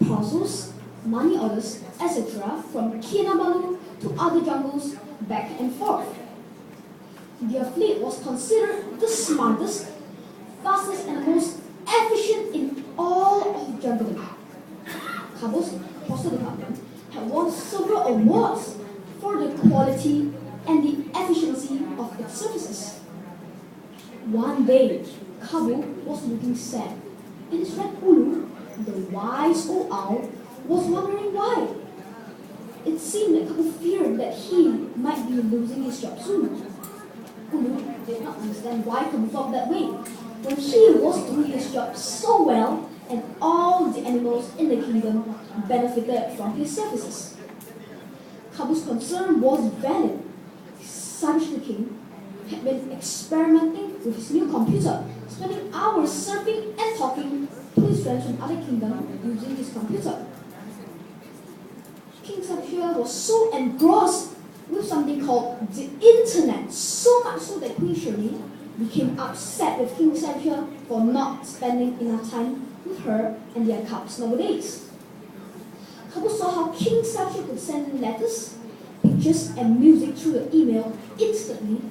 parcels, money orders, etc. from Kinabalu to other jungles back and forth. Their fleet was considered the smartest, fastest and most efficient in all of juggling. Kabu's postal department had won several awards for the quality and the efficiency of its services. One day, Kabu was looking sad, and his friend Ulu, the wise old owl, was wondering why. It seemed that Kabu feared that he might be losing his job soon. Ulu did not understand why Kabu felt that way, when he was doing his job so well and all the animals in the kingdom benefited from his services. Kabu's concern was valid. Savage the king had been experimenting with his new computer, spending hours surfing and talking to his friends from other kingdoms using his computer. King Sabshir was so engrossed with something called the internet, so much so that Queen Shirley became upset with King Sabshir for not spending enough time with her and their cubs nowadays. Kabu saw how King Sabshir could send letters, pictures and music through the email instantly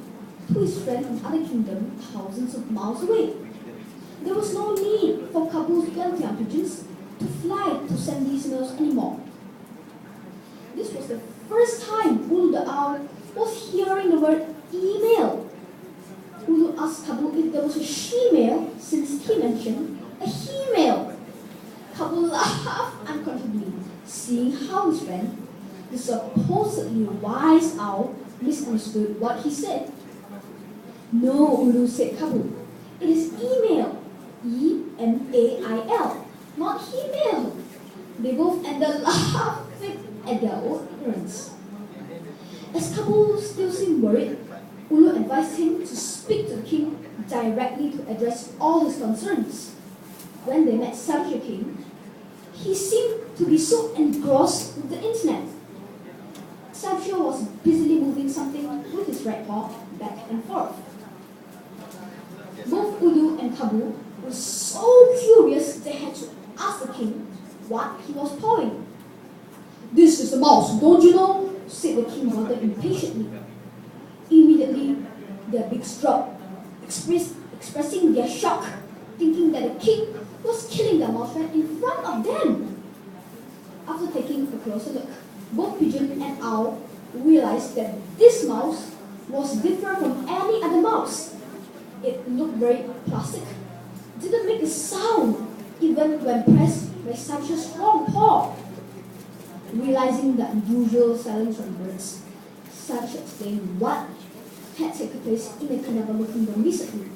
to his friend from other kingdoms thousands of miles away. There was no need for Kabu's Gentian pigeons to fly to send these mails anymore. This was the first time Ulu the owl was hearing the word email. Ulu asked Kabu if there was a she-mail since he mentioned a he-mail. Kabu laughed uncontrollably, seeing how his friend, the supposedly wise owl, misunderstood what he said. No, Ulu said Kabu. It is email. E-M-A-I-L, not he-mail. They both ended laughing at their own ignorance. As Kabu still seemed worried, Ulu advised him to speak to the king directly to address all his concerns. When they met Savage King, he seemed to be so engrossed with the internet. Savage was busily moving something with his right paw back and forth. Both Ulu and Kabu were so curious they had to ask the king what he was pawing. "This is a mouse, don't you know?" said the king rather impatiently. Immediately, their beaks dropped, expressing their shock, thinking that the king was killing their mouse right in front of them. After taking a closer look, both pigeon and owl realized that this mouse was different from any other mouse. It looked very plastic, didn't make a sound even when pressed by such a strong paw. Realizing the unusual silence from birds, Savage explained what had taken place in the Kinabalu kingdom recently.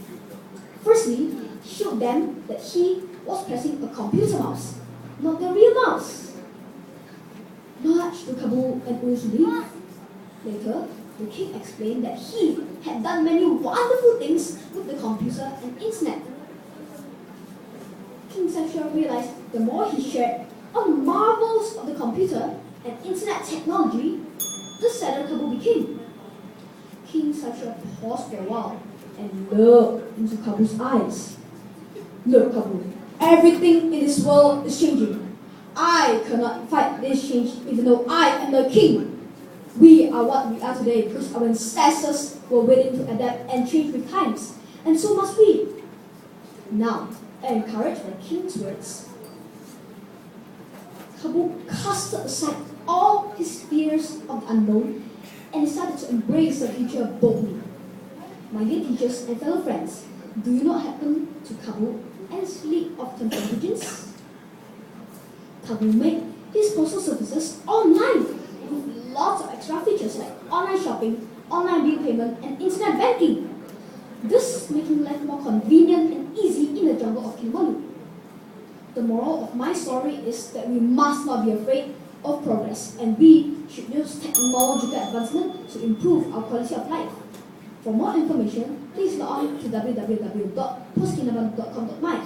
Firstly, he showed them that he was pressing a computer mouse, not the real mouse. Much to Kabu and Ulu's relief. Later, the king explained that he had done many wonderful things with the computer and internet. King Sabshir realized the more he shared on the marvels of the computer and internet technology, the sadder Kabu became. King Sabshir paused for a while and looked into Kabu's eyes. "Look, Kabu, everything in this world is changing. I cannot fight this change even though I am the king. We are what we are today because our ancestors were willing to adapt and change with times, and so must we." Now, encouraged by the king's words, Kabu cast aside all his fears of the unknown and decided to embrace the future boldly. My dear teachers and fellow friends, do you not happen to Kabu and his fleet of temple pigeons? Kabu made his postal services online with lots of extra features like online shopping, online bill payment, and internet banking. This making life more convenient and easy in the jungle of Kinabalu. The moral of my story is that we must not be afraid of progress, and we should use technological advancement to improve our quality of life. For more information, please log on to www.postkinabalu.com.my